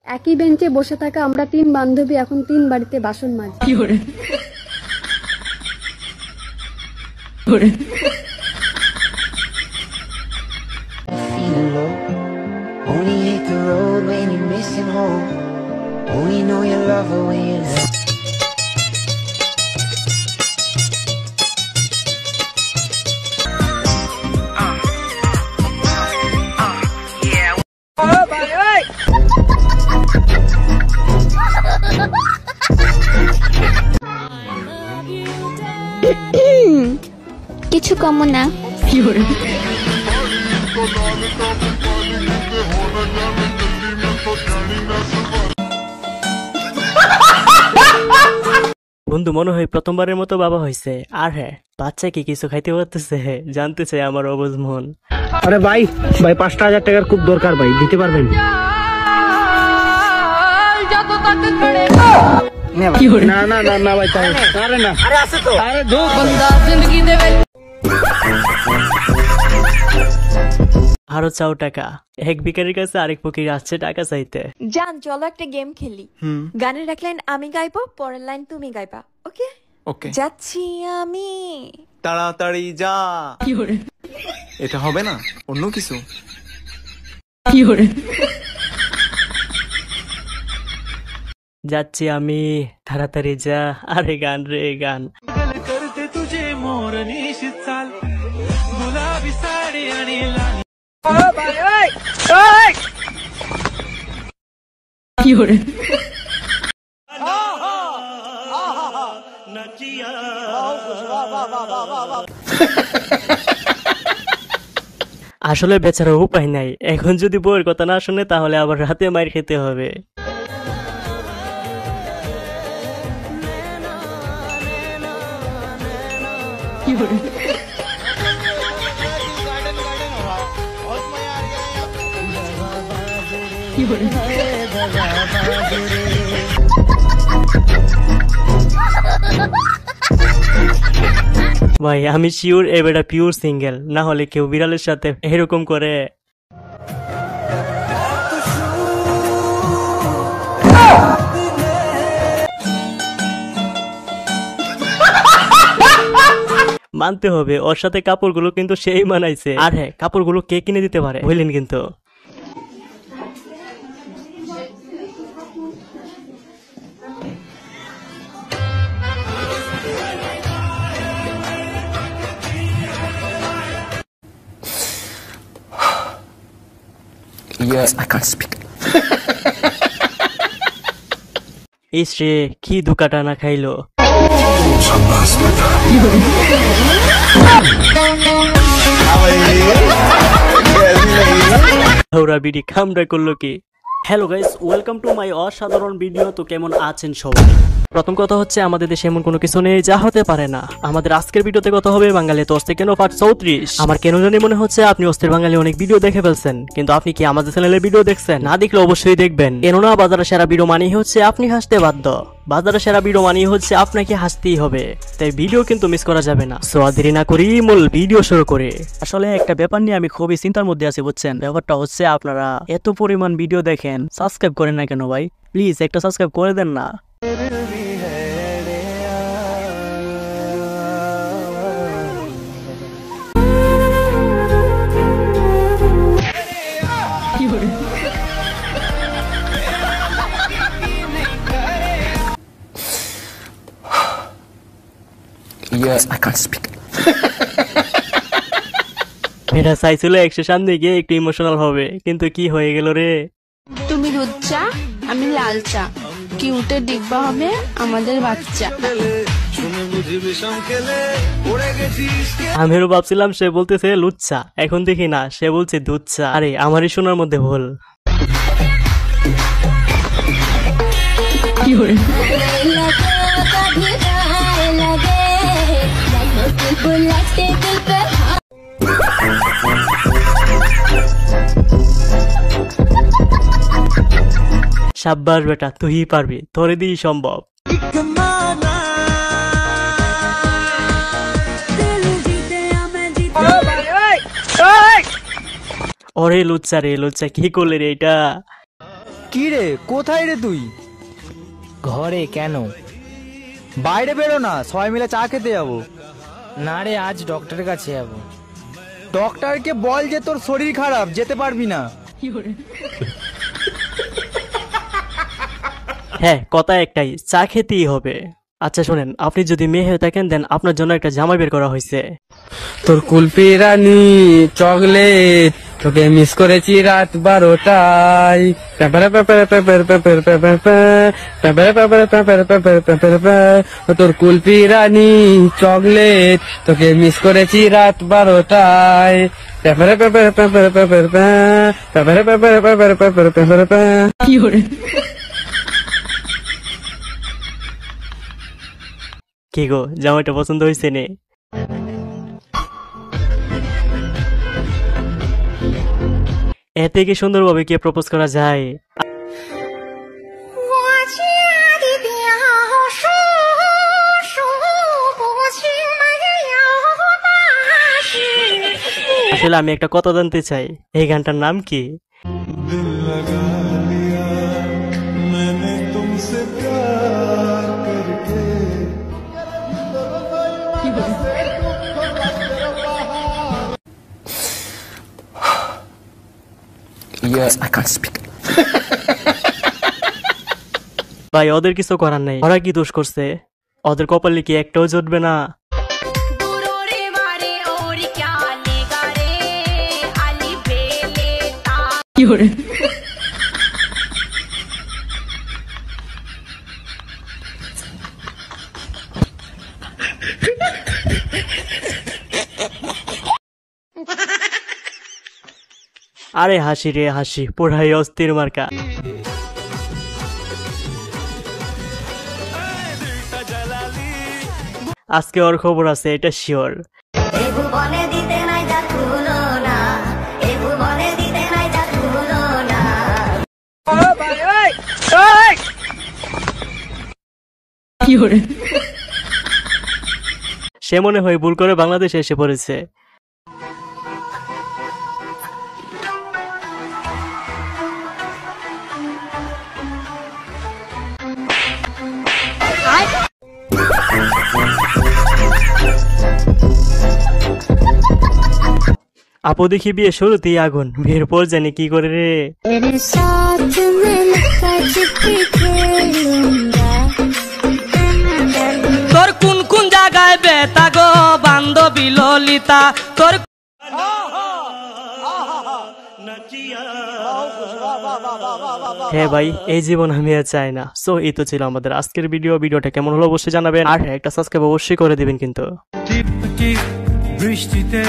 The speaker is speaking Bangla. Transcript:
একই বেঞ্চে বসে থাকা আমরা 3 বান্ধবী এখন 3 বাড়িতে বাসন মাজি। কি করে করে Only hit the road when you're missing home. Only know you love her when you're left. কিছু কম না। কি করে বন্ধু মনে হয় প্রথমবারের মতো বাবা হয়েছে। আর হ্যাঁ, বাচ্চা কি কিছু খাইতে পারতেছে? জানতে চাই আমার অবুঝ মন। আরে ভাই 5,000 টাকার খুব দরকার ভাই, দিতে পারবেন? কি করে না না না না ভাই, আরে না, আরে আছে তো, আরে দো আরো চাও টাকা। এক ভিখারির কাছে আরেক ফকির আসছে টাকা চাইতে। জান চলো একটা গেম খেলি। গানের এক লাইন আমি গাইবো, পরের লাইন তুমি গাইবা। ওকে ওকে, যাচ্ছি আমি। তাড়াতাড়ি যা। কি করে এটা হবে না, অন্য কিছু। কি করে যাচ্ছি আমি, তাড়াতাড়ি যা। আরে গান রে গান। কি করে আসলে বেচারা উপায় নাই, এখন যদি বউয়ের কথা না শুনে তাহলে আবার রাতে মার খেতে হবে। কি করে কি করে ভাই আমি শিওর এ বেটা পিওর সিঙ্গেল, না হলে কেউ বিড়ালের সাথে এরকম করে। মানতে হবে ওর সাথে কাপড়গুলো কিন্তু সেই মানাইছে। আর হ্যাঁ, কাপড়গুলো কে কিনে দিতে পারে বললেন কিন্তু। Yes, I can't speak. ইসরে কি দুকাটা না খাইলো। ওরা বিডি কামড়া করলো কি? Hello guys, welcome to my অসাধারণ ভিডিও। তো কেমন আছেন সবাই? প্রথম কথা হচ্ছে আমাদের দেশে এমন কোনো কিছু নেই যা হতে পারে না। আমাদের আজকের ভিডিওতে কথা হবে বাঙালি অস্থির কেন পার্ট 34। আমার কেন জানি মনে হচ্ছে আপনি অস্থির বাঙালি অনেক ভিডিও দেখে ফেলছেন, কিন্তু আপনি কি আমাদের চ্যানেলের ভিডিও দেখছেন? না দেখলে অবশ্যই দেখবেন, কেননা বাজারে সেরা ভিডিও মানেই হচ্ছে আপনি হাসতে বাধ্য। বাজারে সেরা ভিডিও মানেই হচ্ছে আপনাকে হাসতেই হবে, তাই ভিডিও কিন্তু মিস করা যাবে না। সো আর দেরি না করি মূল ভিডিও শুরু করে। আসলে একটা ব্যাপার নিয়ে আমি খুবই চিন্তার মধ্যে আছি, বুঝছেন? ব্যাপারটা হচ্ছে আপনারা এত পরিমাণ ভিডিও দেখেন, সাবস্ক্রাইব করেন না কেন ভাই? প্লিজ একটা সাবস্ক্রাইব করে দেন না। কি করে Yes, I can't speak. এটা চাইছিল 100 সামনে গিয়ে একটু ইমোশনাল হবে, কিন্তু কি হয়ে গেল রে? তুমি দুধ চা, আমি লাল চা, কিউটে ডিব্বা হবে আমাদের বাচ্চা। আমিও ভাবছিলাম সে বলতেছে লুচ্চা, এখন দেখি না সে বলছে দুধ চা। আরে আমারই শোনার মধ্যে ভুল। কি করে সাব্বাস বেটা, তুই পারবি, তোরে দিই সম্ভব। ওরে লুচ্চা রে লুচ্চা, কি করলে রে এটা? কি রে, কোথায় রে তুই? ঘরে। কেন? বাইরে বেরো না, সবাই মিলে চা খেতে যাবো। না রে, আজ ডক্টরের কাছে যাবো। ডক্টরকে বল যে তোর শরীর খারাপ, যেতে পারবি না। হ্যাঁ, কথা একটাই, চা খেতেই হবে। আচ্ছা শোনেন, আপনি যদি মেয়ে হয়ে থাকেন দেন আপনার জন্য একটা জামা বের করা হয়েছে। তোর কুলপি রানী চকলেট, তোকে মিস করেছি রাত 12টায়। তোর কুলপি রানী চকলেট, তোকে মিস করেছি রাত 12টায়। কি গো, জামাইটা পছন্দ হয়েছে নে? এতে কি সুন্দরভাবে কে প্রপোজ করা যায়? আসলে আমি একটা কথা জানতে চাই, এই গানটার নাম কি? I can't speak. ভাই ওদের কিছু করার নাই, ওরা কি দোষ করছে? ওদের কপালে কি একটাও জুটবে না? আরে হাসি রে হাসি, পুরাই অস্থির মার্কা। আজকে ওর খবর আছে, এটা শিওর। সে মনে হয় ভুল করে বাংলাদেশে এসে পড়েছে। আপু দেখি বিয়ে শুরুতেই আগুন, বিয়ের পর জানি কি করে রে। তোর কোন কোন জায়গায় বেতা গো বান্ধবী ললিতা তোর। হ্যাঁ ভাই, এই জীবন আমি আর চাই না। সো এই তো ছিল আমাদের আজকের ভিডিওটা কেমন হলো অবশ্যই জানাবেন, আর একটা সাবস্ক্রাইব অবশ্যই করে দিবেন কিন্তু। বৃষ্টিতে